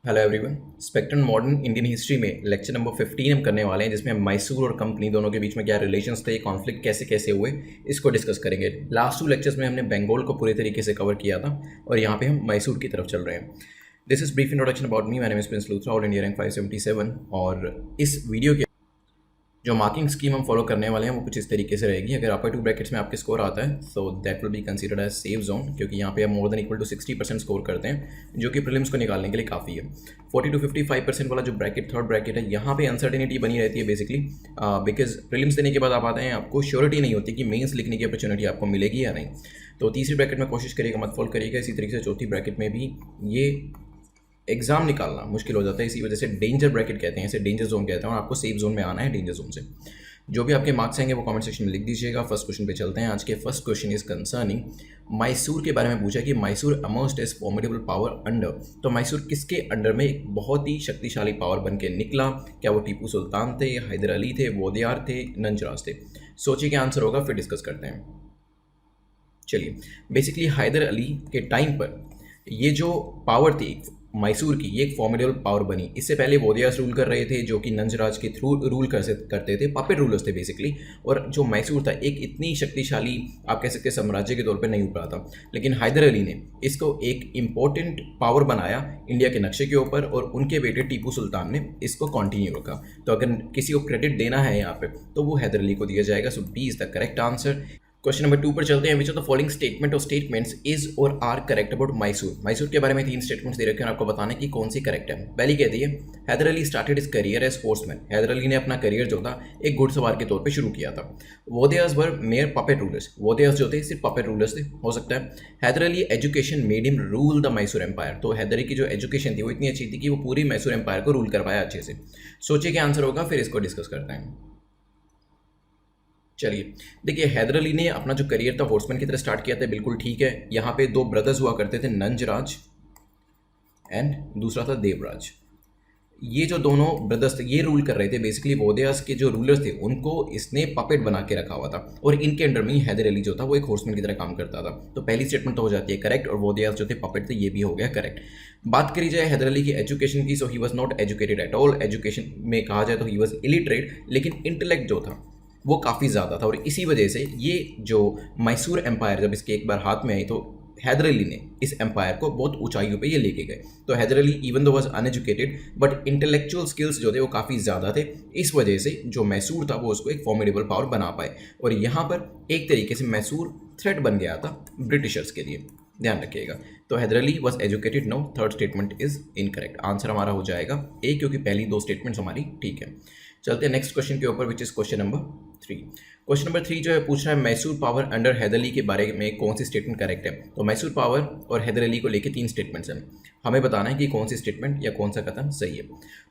Hello everyone. Spectrum modern Indian history में lecture number 15 हम करने वाले हैं, जिसमें हम मैसूर और कंपनी दोनों के बीच में क्या रिलेशंस थे, कॉन्फ्लिक्ट कैसे कैसे हुए, इसको डिस्कस करेंगे। लास्ट टू लेक्चर्स में हमने बंगाल को पूरे तरीके से कवर किया था और यहाँ पे हम मैसूर की तरफ चल रहे हैं। This is brief introduction about me. My name is Prince Luthra, all India rank 577। और इस वीडियो के जो मार्किंग स्कीम हम फॉलो करने वाले हैं वो कुछ इस तरीके से रहेगी। अगर अपर टू ब्रैकेट्स में आपके स्कोर आता है so that will be considered as safe zone, क्योंकि यहाँ पे हम more than equal to 60% score करते हैं, जो कि प्रीलिम्स को निकालने के लिए काफ़ी है। 40 to 55% वाला जो ब्रैकेट थर्ड ब्रैकेट है, यहाँ पे अनसर्टेनिटी बनी रहती है बेसिकली, बिकॉज प्रीलिम्स देने के बाद आप आते हैं, आपको श्योरिटी नहीं होती कि मेंस लिखने की अपॉर्चुनिटी आपको मिलेगी या नहीं। तो तीसरी ब्रैकेट में कोशिश करिएगा मत फॉल करिएगा। इसी तरीके से चौथी ब्रैकेट में भी ये एग्जाम निकालना मुश्किल हो जाता है, इसी वजह से डेंजर ब्रैकेट कहते हैं, इसे डेंजर जोन कहते हैं, और आपको सेफ जोन में आना है डेंजर जोन से। जो भी आपके मार्क्स आएंगे वो कमेंट सेक्शन में लिख दीजिएगा। फर्स्ट क्वेश्चन पे चलते हैं। आज के first question is concerning Mysore के बारे में पूछा कि Mysore emerged as formidable power under. तो मैसूर किसके अंडर में एक बहुत ही शक्तिशाली पावर बन के निकला? क्या वो टीपू सुल्तान थे, हैदर अली थे, वोदियार थे, नंजराज थे? सोचिए क्या आंसर होगा, फिर डिस्कस करते हैं। चलिए, बेसिकली हैदर अली के टाइम पर ये जो पावर थी मैसूर की, ये एक फॉर्मिडेबल पावर बनी। इससे पहले वोदियास रूल कर रहे थे, जो कि नंजराज के थ्रू रूल करते थे, पपेट रूलर्स थे बेसिकली। और जो मैसूर था एक इतनी शक्तिशाली, आप कह सकते हैं, साम्राज्य के तौर पे नहीं उभरा था, लेकिन हैदर अली ने इसको एक इम्पोर्टेंट पावर बनाया इंडिया के नक्शे के ऊपर, और उनके बेटे टीपू सुल्तान ने इसको कंटिन्यू रखा। तो अगर किसी को क्रेडिट देना है यहाँ पे तो वो हैदर अली को दिया जाएगा। So B is the correct answer. Question number 2 पर चलते हैं। Which of the following statement or statements is or are correct about Mysore? Mysore के बारे में 3 स्टेटमेंट्स दे रखे हैं, आपको बताना है कि कौन सी करेक्ट है। पहली कहती है Haidar Ali started his career as horseman. Haidar Ali ने अपना करियर जो था एक घुड़सवार के तौर पे शुरू किया था। Wodeyars were mere puppet rulers. Wodeyars जो थे सिर्फ पपेट रूलर्स थे, हो सकता है। Haidar Ali education made him rule the Mysore empire. तो हैदर अली की जो एजुकेशन थी वो इतनी अच्छी थी कि वो पूरी मैसूर एम्पायर को रूल करवाया अच्छे से। सोचिए क्या आंसर होगा, फिर इसको डिस्कस करते हैं। चलिए, देखिए, हैदर अली ने अपना जो करियर था हॉर्समैन की तरह स्टार्ट किया था, बिल्कुल ठीक है। यहाँ पे 2 ब्रदर्स हुआ करते थे, नंजराज एंड दूसरा था देवराज। ये जो दोनों ब्रदर्स थे ये रूल कर रहे थे। बेसिकली वोदियास के जो रूलर्स थे उनको इसने पपेट बना के रखा हुआ था, और इनके अंडर में ही हैदर अली जो था वो एक हॉर्समैन की तरह काम करता था। तो पहली स्टेटमेंट तो हो जाती है करेक्ट, और वोदियास जो थे पपेट थे, ये भी हो गया करेक्ट। बात करी जाए हैदर अली की एजुकेशन की, so he was not educated at all. Education में कहा जाए तो ही वॉज इलिटरेट, लेकिन इंटेलेक्ट जो था वो काफ़ी ज़्यादा था, और इसी वजह से ये जो मैसूर एम्पायर जब इसके एक बार हाथ में आई तो हैदर अली ने इस एम्पायर को बहुत ऊंचाइयों पे ये लेके गए। तो Haider Ali even though was uneducated, but intellectual skills जो थे वो काफ़ी ज़्यादा थे। इस वजह से जो मैसूर था वो उसको एक फॉर्मिडेबल पावर बना पाए, और यहाँ पर एक तरीके से मैसूर थ्रेट बन गया था ब्रिटिशर्स के लिए, ध्यान रखिएगा। तो Haider Ali was educated, no, third statement is incorrect. Answer हमारा हो जाएगा ए, क्योंकि पहली 2 स्टेटमेंट्स हमारी ठीक है। चलते हैं नेक्स्ट क्वेश्चन के ऊपर, which is question number 3। Question number 3 जो है पूछ रहा है मैसूर पावर अंडर हैदर अली के बारे में कौन सी स्टेटमेंट करेक्ट है। तो मैसूर पावर और हैदर अली को लेके 3 स्टेटमेंट्स हैं, हमें बताना है कि कौन सी स्टेटमेंट या कौन सा कथन सही है।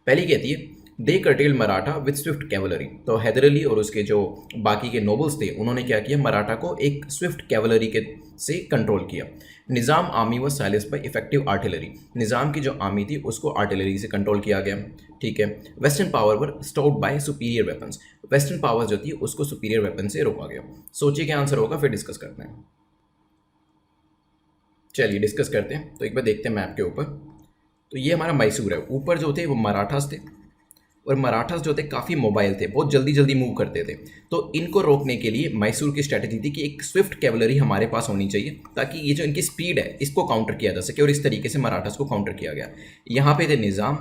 पहली कहती है they curtail Maratha with swift cavalry. तो हैदर अली और उसके जो बाकी के नोबल्स थे उन्होंने क्या किया, मराठा को एक स्विफ्ट कैवलरी के से कंट्रोल किया। निज़ाम आर्मी व साइलेंस बाय इफेक्टिव आर्टिलरी। निज़ाम की जो आर्मी थी उसको आर्टिलरी से कंट्रोल किया गया, ठीक है। Western power were stopped by superior weapons. Western power जो थी उसको सुपीरियर वेपन से रोका गया। सोचिए क्या आंसर होगा, फिर डिस्कस करते हैं। चलिए डिस्कस करते हैं। तो एक बार देखते हैं मैप के ऊपर। तो ये हमारा मैसूर है, ऊपर जो थे वो मराठास थे, और मराठास जो थे काफ़ी मोबाइल थे, बहुत जल्दी जल्दी मूव करते थे। तो इनको रोकने के लिए मैसूर की स्ट्रैटेजी थी कि एक स्विफ्ट कैवलरी हमारे पास होनी चाहिए, ताकि ये जो इनकी स्पीड है इसको काउंटर किया जा सके, और इस तरीके से मराठास को काउंटर किया गया। यहाँ पे थे निज़ाम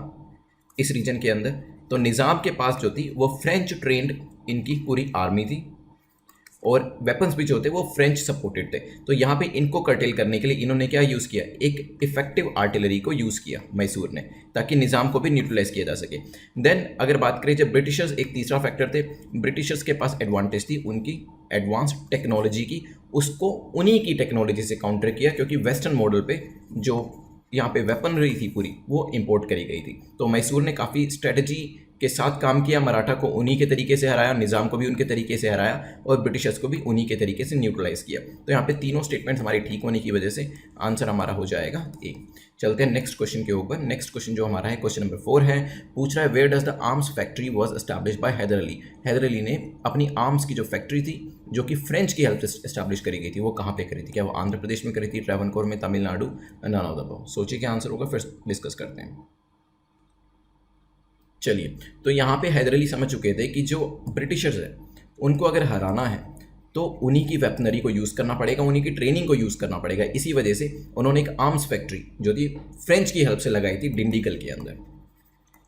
इस रीजन के अंदर। तो निज़ाम के पास जो थी वो फ्रेंच ट्रेंड इनकी पूरी आर्मी थी, और वेपन्स भी जो थे वो फ्रेंच सपोर्टेड थे। तो यहाँ पे इनको कर्टेल करने के लिए इन्होंने क्या यूज़ किया, एक इफेक्टिव आर्टिलरी को यूज़ किया मैसूर ने, ताकि निज़ाम को भी न्यूट्रलाइज किया जा सके। देन अगर बात करें जब ब्रिटिशर्स, एक तीसरा फैक्टर थे, ब्रिटिशर्स के पास एडवांटेज थी उनकी एडवांस टेक्नोलॉजी की, उसको उन्हीं की टेक्नोलॉजी से काउंटर किया, क्योंकि वेस्टर्न मॉडल पे जो यहाँ पे वेपनरी थी पूरी वो इंपोर्ट करी गई थी। तो मैसूर ने काफ़ी स्ट्रेटजी के साथ काम किया, मराठा को उन्हीं के तरीके से हराया, निज़ाम को भी उनके तरीके से हराया, और ब्रिटिशर्स को भी उन्हीं के तरीके से न्यूट्रलाइज किया। तो यहाँ पे तीनों स्टेटमेंट्स हमारी ठीक होने की वजह से आंसर हमारा हो जाएगा ए। चलते हैं नेक्स्ट क्वेश्चन के ऊपर। नेक्स्ट क्वेश्चन जो हमारा है क्वेश्चन नंबर 4 है, पूछ रहा है where does the arms factory was establish by Haider Ali. Haidar Ali ने अपनी आर्म्स की जो फैक्ट्री थी जो कि फ्रेंच की हेल्प से एस्टैब्लिश करी गई थी, वो कहाँ पे करी थी? क्या वो आंध्र प्रदेश में करी थी, ट्रावनकोर में, Tamil Nadu, none of the above? सोचिए क्या आंसर होगा, फिर डिस्कस करते हैं। चलिए, तो यहाँ पे हैदर अली समझ चुके थे कि जो ब्रिटिशर्स हैं उनको अगर हराना है तो उन्हीं की वेपनरी को यूज़ करना पड़ेगा, उन्हीं की ट्रेनिंग को यूज़ करना पड़ेगा। इसी वजह से उन्होंने एक आर्म्स फैक्ट्री जो थी फ्रेंच की हेल्प से लगाई थी डिंडीगल के अंदर।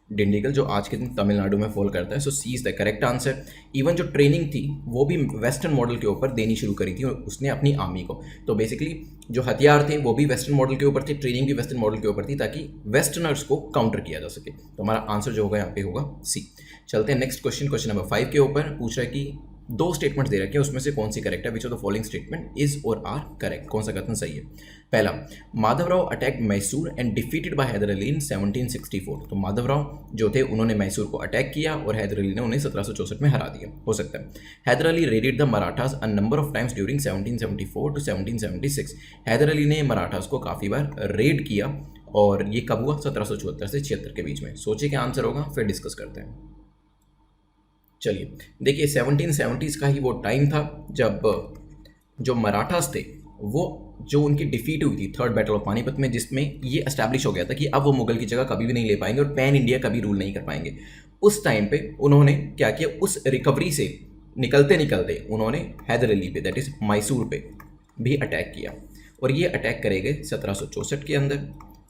डिंडीगल जो आज के दिन तमिलनाडु में फॉल करता है। So C is the correct answer. Even जो ट्रेनिंग थी वो भी वेस्टर्न मॉडल के ऊपर देनी शुरू करी थी उसने अपनी आर्मी को। तो बेसिकली जो हथियार थे वो भी वेस्टर्न मॉडल के ऊपर थे, ट्रेनिंग भी वेस्टर्न मॉडल के ऊपर थी ताकि वेस्टर्नर्स को काउंटर किया जा सके। तो हमारा आंसर जो होगा यहाँ पे होगा सी। चलते हैं नेक्स्ट क्वेश्चन, क्वेश्चन नंबर 5 के ऊपर। पूछ रहा है कि दो स्टेटमेंट्स दे रखे हैं, उसमें से कौन सी करेक्ट है, which of the following statement is or are correct, कौन सा कथन सही है। पहला, Madhavrao attack Mysore and defeated by Haider Ali in 1764। तो माधवराव जो थे उन्होंने मैसूर को अटैक किया और हैदर अली ने उन्हें 1764 में हरा दिया, हो सकता है। Haidar Ali raided the Marathas a number of times during 1774 to 1776। Haidar Ali ने मराठास को काफ़ी बार रेड किया और ये कब हुआ, 1774 से 76 के बीच में। सोचिए क्या आंसर होगा, फिर डिस्कस करते हैं। चलिए देखिए, 1770s का ही वो टाइम था जब जो मराठास थे वो जो उनकी डिफीट हुई थी थर्ड बैटल ऑफ पानीपत में, जिसमें ये एस्टैब्लिश हो गया था कि अब वो मुगल की जगह कभी भी नहीं ले पाएंगे और पैन इंडिया कभी रूल नहीं कर पाएंगे। उस टाइम पे उन्होंने क्या किया, उस रिकवरी से निकलते निकलते उन्होंने हैदर अली पे दैट इज़ मैसूर पे भी अटैक किया और ये अटैक करे गए 1764 के अंदर,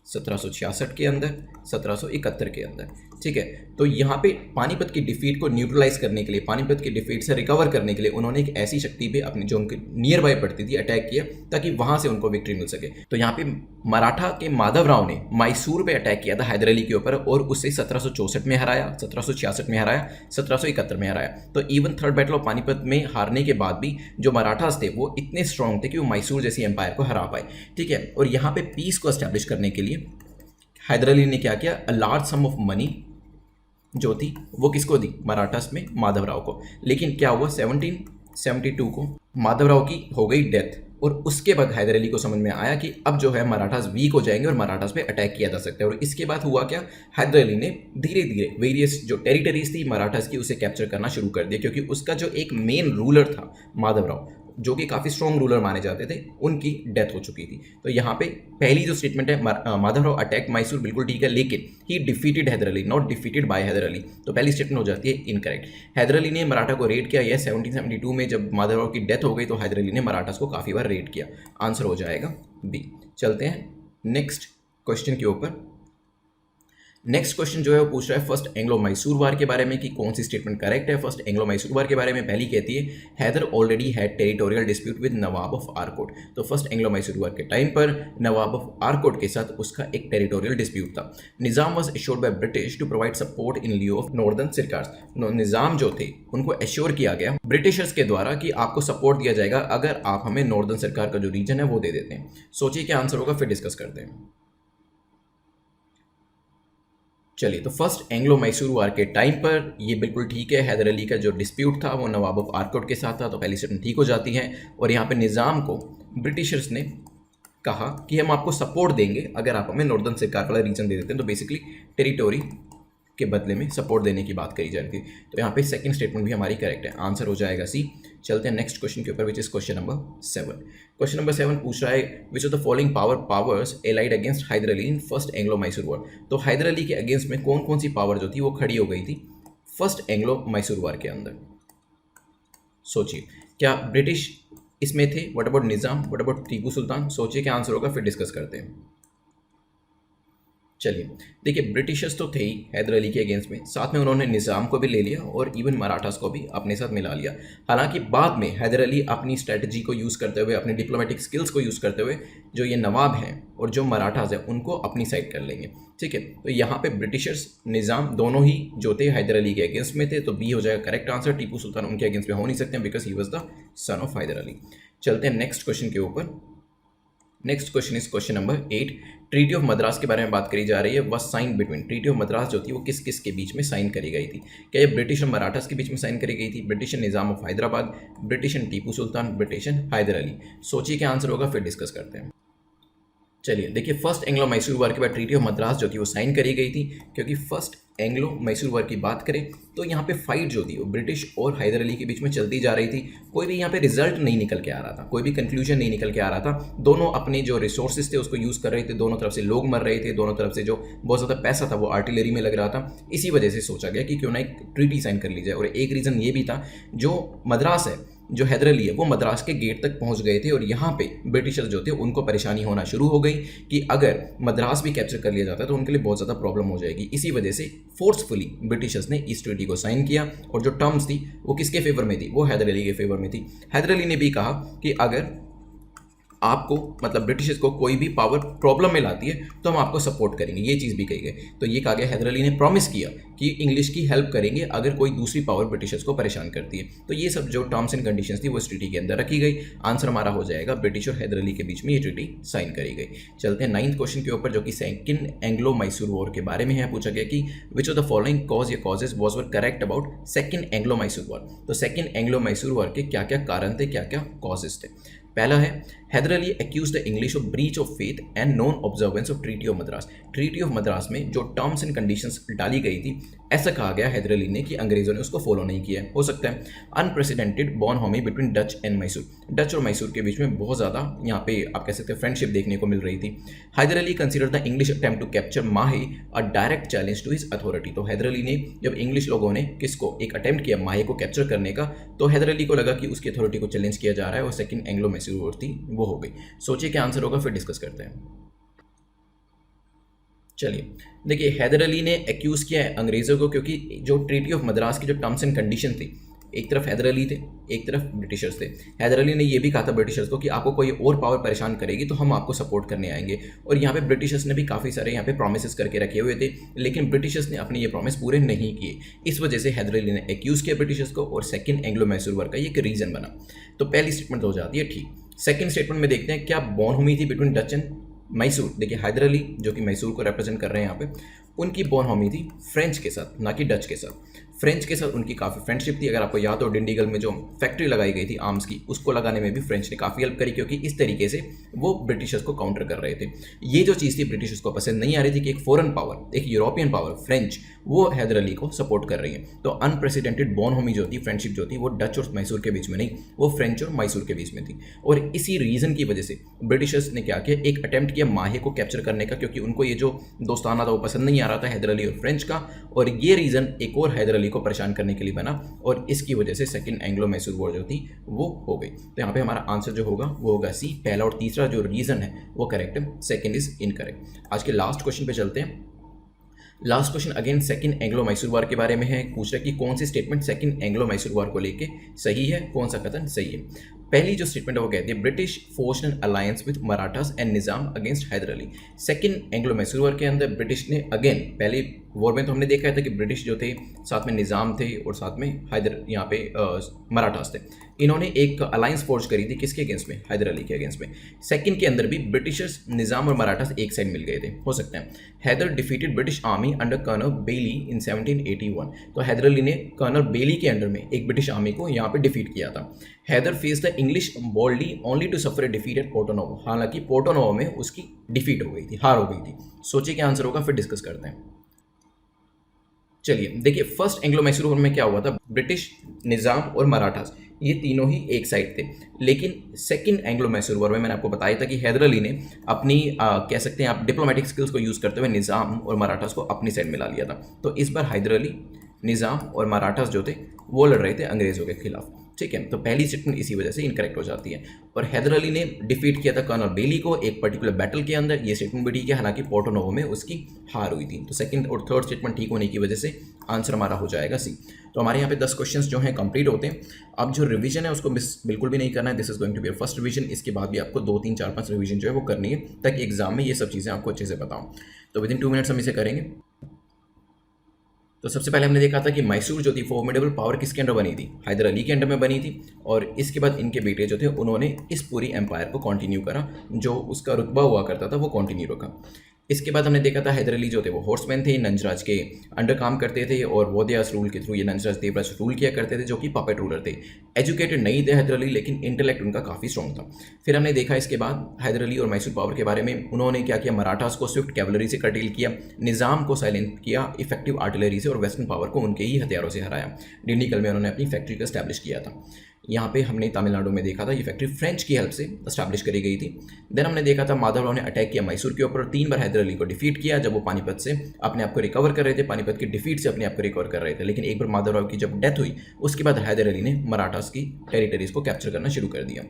1766 के अंदर, 1771 के अंदर। ठीक है, तो यहाँ पे पानीपत की डिफीट को न्यूट्रलाइज करने के लिए, पानीपत की डिफीट से रिकवर करने के लिए उन्होंने एक ऐसी शक्ति पे अपनी जो उनके नियर बाय पड़ती थी अटैक किया ताकि वहाँ से उनको विक्ट्री मिल सके। तो यहाँ पे मराठा के माधवराव ने मैसूर पे अटैक किया था हैदर अली के ऊपर और उससे 1764 में हराया, 1766 में हराया, 1771 में हराया। तो even third battle of Panipat में हारने के बाद भी जो मराठास थे वो इतने स्ट्रॉन्ग थे कि वो मैसूर जैसी एम्पायर को हरा पाए। ठीक है, और यहाँ पे पीस को एस्टैब्लिश करने के लिए हैदर अली ने क्या किया, a large some of money जो थी वो किसको दी, मराठास में माधवराव को। लेकिन क्या हुआ, 1772 को माधवराव की हो गई डेथ और उसके बाद हैदर अली को समझ में आया कि अब जो है मराठास वीक हो जाएंगे और मराठास पे अटैक किया जा सकता है। और इसके बाद हुआ क्या, हैदर अली ने धीरे धीरे वेरियस जो टेरिटरीज थी मराठास की उसे कैप्चर करना शुरू कर दिया, क्योंकि उसका जो एक मेन रूलर था माधवराव जो कि काफ़ी स्ट्रॉन्ग रूलर माने जाते थे, उनकी डेथ हो चुकी थी। तो यहाँ पे पहली जो स्टेटमेंट है माधवराव अटैक मैसूर, बिल्कुल ठीक है, लेकिन he defeated Haidar Ali, not defeated by Haider Ali. तो पहली स्टेटमेंट हो जाती है इनकरेक्ट। हैदर अली ने मराठा को रेड किया, यह 1772 में जब माधवराव की डेथ हो गई तो हैदर अली ने मराठास को काफ़ी बार रेड किया। आंसर हो जाएगा बी। चलते हैं नेक्स्ट क्वेश्चन के ऊपर। नेक्स्ट क्वेश्चन जो है वो पूछ रहा है फर्स्ट एंग्लो मैसूर वार के बारे में कि कौन सी स्टेटमेंट करेक्ट है। फर्स्ट एंग्लो मैसूर वार के बारे में पहली कहती है Haidar already had territorial dispute with Nawab of Arcot. तो फर्स्ट एंग्लो मैसूर वार के टाइम पर नवाब ऑफ आरकोट के साथ उसका एक टेरिटोरियल डिस्प्यूट था। Nizam was assured by British to provide support in lieu of northern Sarkar. Nizam जो थे उनको एश्योर किया गया ब्रिटिशर्स के द्वारा कि आपको सपोर्ट दिया जाएगा अगर आप हमें नॉर्दर्न सरकार का जो रीजन है वो दे देते हैं। सोचिए क्या आंसर होगा, फिर डिस्कस करते हैं। चलिए, तो फर्स्ट एंग्लो मैसूर वार के टाइम पर ये बिल्कुल ठीक है, हैदर अली का जो डिस्प्यूट था वो नवाब ऑफ आरकोट के साथ था, तो पहली स्टेटमेंट ठीक हो जाती है। और यहाँ पे निज़ाम को ब्रिटिशर्स ने कहा कि हम आपको सपोर्ट देंगे अगर आप हमें नॉर्दर्न सरकार वाला रीजन दे देते हैं। तो बेसिकली टेरिटोरी के बदले में सपोर्ट देने की बात करी जा रही थी। तो यहाँ पे सेकंड स्टेटमेंट भी हमारी करेक्ट है, आंसर हो जाएगा सी। चलते हैं नेक्स्ट क्वेश्चन के ऊपर, which is question number 7। Question number 7 पूछ रहा है which of the following powers allied against Haidar Ali in first Anglo Mysore war. तो हैदर अली के अगेंस्ट में कौन कौन सी पावर जो थी वो खड़ी हो गई थी फर्स्ट एंग्लो मैसूर वॉर के अंदर। सोचिए, क्या ब्रिटिश इसमें थे, what about Nizam, what about Tipu Sultan. सोचिए क्या आंसर होगा, फिर डिस्कस करते हैं। चलिए देखिए, ब्रिटिशर्स तो थे ही हैदर अली के अगेंस्ट में, साथ में उन्होंने निज़ाम को भी ले लिया और इवन मराठास को भी अपने साथ मिला लिया। हालांकि बाद में हैदर अली अपनी स्ट्रेटजी को यूज़ करते हुए, अपनी डिप्लोमेटिक स्किल्स को यूज़ करते हुए जो ये नवाब हैं और जो मराठास हैं उनको अपनी साइड कर लेंगे। ठीक है, तो यहाँ पे ब्रिटिशर्स निज़ाम दोनों ही जो थे हैदर अली के अगेंस्ट में थे, तो बी हो जाएगा करेक्ट आंसर। टीपू सुल्तान उनके अगेंस्ट में हो नहीं सकते because he was the son of Haidar Ali. चलते हैं नेक्स्ट क्वेश्चन के ऊपर। Next question is question number 8। Treaty of Madras के बारे में बात करी जा रही है। Was sign between, treaty of Madras जो थी वो किस किस के बीच में साइन करी गई थी। क्या ये ब्रिटिश और मराठास के बीच में साइन करी गई थी, British and Nizam of Hyderabad, British and Tipu Sultan, British and Haidar Ali. सोचिए क्या आंसर होगा, फिर डिस्कस करते हैं। चलिए देखिए, फर्स्ट एंग्लो मैसूर वार के बाद ट्रीटी ऑफ मद्रास जो थी वो साइन करी गई थी, क्योंकि फर्स्ट एंग्लो मैसूर वार की बात करें तो यहाँ पे फाइट जो थी वो ब्रिटिश और हैदर अली के बीच में चलती जा रही थी। कोई भी यहाँ पे रिजल्ट नहीं निकल के आ रहा था, कोई भी कंक्लूजन नहीं निकल के आ रहा था। दोनों अपने जो रिसोर्सेज थे उसको यूज़ कर रहे थे, दोनों तरफ से लोग मर रहे थे, दोनों तरफ से जो बहुत ज़्यादा पैसा था वो आर्टिलरी में लग रहा था। इसी वजह से सोचा गया कि क्यों ना एक ट्रीटी साइन कर ली जाए। और एक रीज़न ये भी था, जो मद्रास है, जो हैदर अली है, वो मद्रास के गेट तक पहुंच गए थे और यहाँ पे ब्रिटिशर्स जो थे उनको परेशानी होना शुरू हो गई कि अगर मद्रास भी कैप्चर कर लिया जाता है तो उनके लिए बहुत ज़्यादा प्रॉब्लम हो जाएगी। इसी वजह से फोर्सफुली ब्रिटिशर्स ने इस ट्रीटी को साइन किया और जो टर्म्स थी वो किसके फेवर में थी, वो हैदर अली के फेवर में थी। हैदर अली ने भी कहा कि अगर आपको मतलब ब्रिटिशर्स को कोई भी पावर प्रॉब्लम में लाती है तो हम आपको सपोर्ट करेंगे, ये चीज़ भी कही गई। तो ये कहा गया, हैदर अली ने प्रॉमिस किया कि इंग्लिश की हेल्प करेंगे अगर कोई दूसरी पावर ब्रिटिशर्स को परेशान करती है। तो ये सब जो टर्म्स एंड कंडीशंस थी वो इस ट्रीटी के अंदर रखी गई। आंसर हमारा हो जाएगा, ब्रिटिश और हैदर अली के बीच में ये ट्रीटी साइन करी गई। चलते हैं 9th क्वेश्चन के ऊपर, जो कि सेकंड एंग्लो मैसूर वॉर के बारे में है। पूछा गया कि which of the following cause या causes was were correct about second Anglo Mysore war. तो सेकंड एंग्लो मैसूर वॉर के क्या क्या कारण थे, क्या क्या कॉजेज थे। पहला है, Haidar Ali accuse the English of breach of faith and non observance of treaty of Madras. Treaty of Madras में जो टर्म्स एंड कंडीशंस डाली गई थी, ऐसा कहा गया हैदर अली ने कि अंग्रेजों ने उसको फॉलो नहीं किया। हो सकता है unprecedented bonhomie between Dutch and Mysore, Dutch और मैसूर के बीच में बहुत ज़्यादा यहाँ पे आप कह सकते हैं फ्रेंडशिप देखने को मिल रही थी। Hyder Ali consider the English attempt to capture Mahe a direct challenge to his authority. तो हैदर अली ने जब इंग्लिश लोगों ने किसको एक अटेम्प्ट किया माहे को कैप्चर करने का, तो हैदर अली को लगा कि उसकी अथॉरिटी को चैलेंज किया जा रहा है और सेकंड एंग्लो मैसूर वॉर थी वो हो गई। सोचिए क्या आंसर होगा, फिर डिस्कस करते हैं। चलिए देखिए, हैदर अली ने एक्यूज़ किया है अंग्रेज़ों को, क्योंकि जो ट्रीटी ऑफ मद्रास की जो टर्म्स एंड कंडीशन थी, एक तरफ हैदर अली थे, एक तरफ ब्रिटिशर्स थे। हैदर अली ने ये भी कहा था ब्रिटिशर्स को कि आपको कोई और पावर परेशान करेगी तो हम आपको सपोर्ट करने आएंगे। और यहाँ पे ब्रिटिशर्स ने भी काफ़ी सारे यहाँ पे प्रोमिस करके रखे हुए थे, लेकिन ब्रिटिशर्स ने अपने ये प्रॉमिस पूरे नहीं किए। इस वजह से हैदर अली ने एक्यूज़ किया ब्रिटिशर्स को और सेकंड एंग्लो मैसूर वॉर का ये एक रीज़न बना। तो पहली स्टेटमेंट हो जाती है ठीक। सेकंड स्टेटमेंट में देखते हैं क्या बॉन हुई थी बिटवीन डच एंड मैसूर। देखिए हैदर अली जो कि मैसूर को रिप्रेजेंट कर रहे हैं यहाँ पे, उनकी बॉन होमी थी फ्रेंच के साथ, ना कि डच के साथ। फ्रेंच के साथ उनकी काफ़ी फ्रेंडशिप थी। अगर आपको याद हो, डिंडीगल में जो फैक्ट्री लगाई गई थी आर्म्स की, उसको लगाने में भी फ्रेंच ने काफ़ी हेल्प करी, क्योंकि इस तरीके से वो ब्रिटिशर्स को काउंटर कर रहे थे। ये जो चीज़ थी ब्रिटिशर्स को पसंद नहीं आ रही थी कि एक फॉरेन पावर, एक यूरोपियन पावर फ्रेंच, वो हैदर अली को सपोर्ट कर रही है। तो अनप्रेसिडेंटेड बॉन होमी जो थी, फ्रेंडशिप जो थी, वो डच और मैसूर के बीच में नहीं, वो फ्रेंच और मैसूर के बीच में थी। और इसी रीज़न की वजह से ब्रिटिशर्स ने क्या किया, एक अटेम्प्ट किया माहे को कैप्चर करने का, क्योंकि उनको ये जो दोस्ताना था वो पसंद नहीं आ रहा था हैदर अली और फ्रेंच का। और ये रीज़न एक और हैदर अली को परेशान करने के लिए बना, और इसकी वजह से सेकंड एंग्लो मैसूर वॉर जो थी वो हो गई। तो यहाँ पे हमारा आंसर जो होगा वो होगा सी। पहला और तीसरा जो रीज़न है वो करेक्ट है, सेकंड इज इनकरेक्ट। आज के लास्ट क्वेश्चन पे चलते हैं। Last question again second Anglo Mysore war के बारे में है। पूछ रहा है कि कौन सी statement second Anglo Mysore war को लेके सही है, कौन सा कथन सही है। पहली जो स्टेटमेंट है वो कहती है British forced an alliance with Marathas and Nizam against Haidar Ali. Second Anglo Mysore war के अंदर ब्रिटिश ने अगेन, पहले वॉर में तो हमने देखा था कि ब्रिटिश जो थे साथ में निजाम थे और साथ में हैदर यहाँ पे मराठास थे। इन्होंने एक अलायंस फोर्ज करी थी किसके अगेंस्ट में, हैदर अली के अगेंस्ट में। सेकंड के अंदर भी ब्रिटिशर्स, निजाम और मराठास एक साइड मिल गए थे, हो सकते हैं। Hyder defeated British army under colonel Baillie in 1781। तो हैदर अली ने कर्नल बेली के अंडर में एक ब्रिटिश आर्मी को यहाँ पे डिफीट किया था। Haidar face the English boldly only to suffer a defeat at Porto Novo. हालांकि पोर्टो नोवो में उसकी डिफीट हो गई थी, हार हो गई थी। सोचिए क्या आंसर होगा, फिर डिस्कस करते हैं। चलिए देखिए, फर्स्ट एंग्लो मैसूर वॉर में क्या हुआ था, ब्रिटिश, निजाम और मराठास ये तीनों ही एक साइड थे। लेकिन सेकंड एंग्लो मैसूर वॉर में मैंने आपको बताया था कि हैदर अली ने अपनी कह सकते हैं आप डिप्लोमेटिक स्किल्स को यूज़ करते हुए निजाम और मराठास को अपनी साइड में ला लिया था। तो इस बार हैदर अली, निजाम और मराठास जो थे वो लड़ रहे थे अंग्रेज़ों के खिलाफ, ठीक है। तो पहली स्टेटमेंट इसी वजह से इनकरेक्ट हो जाती है। और हैदर अली ने डिफीट किया था कर्नल बेली को एक पर्टिकुलर बैटल के अंदर, ये स्टेटमेंट भी ठीक है, हालांकि पोर्टो नोवो में उसकी हार हुई थी। तो सेकंड और थर्ड स्टेटमेंट ठीक होने की वजह से आंसर हमारा हो जाएगा सी। तो हमारे यहाँ पे 10 क्वेश्चंस जो हैं कंप्लीट होते हैं। अब जो रिवीजन है उसको मिस बिल्कुल भी नहीं करना है। This is going to be first revision. इसके बाद भी आपको 2, 3, 4, 5 रिवीजन जो है वो करनी है, ताकि एग्जाम में ये सब चीज़ें आपको अच्छे से बताऊँ। तो विदिन 2 मिनट्स हम इसे करेंगे। तो सबसे पहले हमने देखा था कि मैसूर जो थी फॉर्मिडेबल पावर किसके अंडर बनी थी, हैदर अली के अंडर में बनी थी। और इसके बाद इनके बेटे जो थे उन्होंने इस पूरी एम्पायर को कंटिन्यू करा, जो उसका रुतबा हुआ करता था वो कंटिन्यू रखा। इसके बाद हमने देखा था हैदर अली जो थे वो हॉर्समैन थे, नंजराज के अंडर काम करते थे और वोदियास रूल के थ्रू ये नंजराज देवराज रूल किया करते थे, जो कि पपेट रूलर थे। एजुकेटेड नहीं थे हैदर अली, लेकिन इंटेलेक्ट उनका काफ़ी स्ट्रॉन्ग था। फिर हमने देखा इसके बाद हैदर अली और मैसूर पावर के बारे में, उन्होंने क्या किया, मराठास को स्विफ्ट कैवलरी से कर्टेल किया, निज़ाम को साइलेंट किया इफेक्टिव आर्टिलरी से, और वेस्टर्न पावर को उनके ही हथियारों से हराया। डिंडीकल में उन्होंने अपनी फैक्ट्री को स्टैब्लिश किया था। यहाँ पे हमने तमिलनाडु में देखा था ये फैक्ट्री फ्रेंच की हेल्प से एस्टैब्लिश करी गई थी। देन हमने देखा था माधवराव ने अटैक किया मैसूर के ऊपर और 3 बार हैदर अली को डिफीट किया जब वो पानीपत से अपने आप को रिकवर कर रहे थे, पानीपत की डिफीट से अपने आप को रिकवर कर रहे थे। लेकिन एक बार माधवराव की जब डेथ हुई उसके बाद हैदर अली ने मराठास की टेरिटरीज को कैप्चर करना शुरू कर दिया।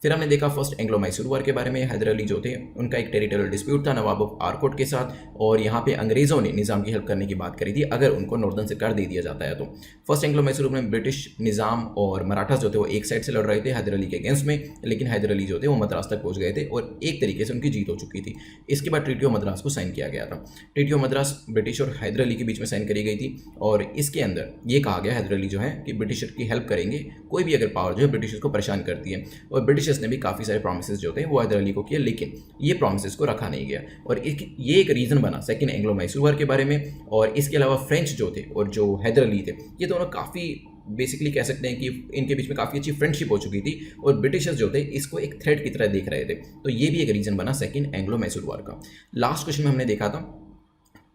फिर हमने देखा फर्स्ट एंग्लो मैसूर वार के बारे में। हैदर अली जो थे उनका एक टेरिटोरियल डिस्प्यूट था नवाब ऑफ आरकोट के साथ, और यहाँ पे अंग्रेजों ने निज़ाम की हेल्प करने की बात करी थी अगर उनको नॉर्दर्न से कर दे दिया जाता है तो। फर्स्ट एंग्लो मैसूर में ब्रिटिश निज़ाम और मराठास जो थे वो एक साइड से लड़ रहे थे हैदर अली के अगेंस्ट में, लेकिन हैदर अली जो थे वो मद्रास तक पहुंच गए थे और एक तरीके से उनकी जीत हो चुकी थी। इसके बाद ट्रीटी ऑफ मद्रास को साइन किया गया था। ट्रीटी ऑफ मद्रास ब्रिटिश और हैदर अली के बीच में साइन करी गई थी, और इसके अंदर ये कहा गया हैदर अली जो है कि ब्रिटिशर की हेल्प करेंगे, कोई भी अगर पावर जो है ब्रिटिशर्स को परेशान करती है। और ब्रिटिशर्स ने भी काफ़ी सारे प्रॉमिसेस जो थे वो हैदर अली को किए, लेकिन ये प्रॉमिसेस को रखा नहीं गया, और ये एक रीज़न बना सेकेंड एंग्लो मैसूर वार के बारे में। और इसके अलावा फ्रेंच जो थे और जो हैदर अली थे, ये दोनों काफ़ी बेसिकली कह सकते हैं कि इनके बीच में काफ़ी अच्छी फ्रेंडशिप हो चुकी थी, और ब्रिटिशर्स जो थे इसको एक थ्रेट की तरह देख रहे थे। तो ये भी एक रीज़न बना सेकेंड एंग्लो मैसूर वार का। लास्ट क्वेश्चन में हमने देखा था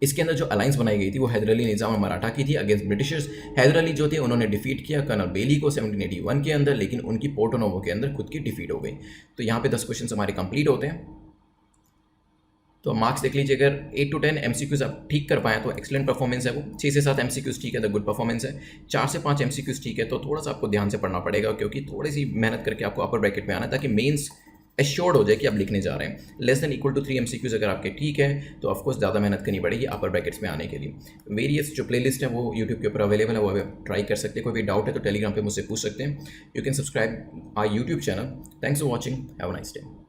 इसके अंदर जो अलायंस बनाई गई थी वो हैदर अली, निज़ाम और मराठा की थी अगेंस्ट ब्रिटिशर्स। हैदर अली जो थे उन्होंने डिफीट किया कर्नल बेली को 1781 के अंदर, लेकिन उनकी पोर्टो नोवो के अंदर खुद की डिफीट हो गई। तो यहाँ पे 10 क्वेश्चन हमारे कंप्लीट होते हैं। तो मार्क्स देख लीजिए, अगर 8 to 10 एमसीक्यूज आप ठीक कर पाएँ तो एक्सलेंट परफॉर्मेंस है वो। 6 से 7 एमसीक्यूज ठीक है तो गुड परफॉर्मेंस है। 4 से 5 एमसीक्यूज ठीक है तो थोड़ा सा आपको ध्यान से पढ़ना पड़ेगा, क्योंकि थोड़ी सी मेहनत करके आपको अपर ब्रैकेट में आना है ताकि मेंस एश्योर्ड हो जाए कि आप लिखने जा रहे हैं। Less than equal to 3 MCQs अगर आपके ठीक है तो ऑफकोर्स ज़्यादा मेहनत करनी पड़ेगी अपर ब्रैकेट्स में आने के लिए। वेरियस जो प्लेलिस्ट है वो यूट्यूब के ऊपर अवेलेबल है, वो आप ट्राई कर सकते हैं। कोई भी डाउट है तो टेलीग्राम पे मुझसे पूछ सकते हैं। You can subscribe our YouTube channel. Thanks for watching, have a nice day.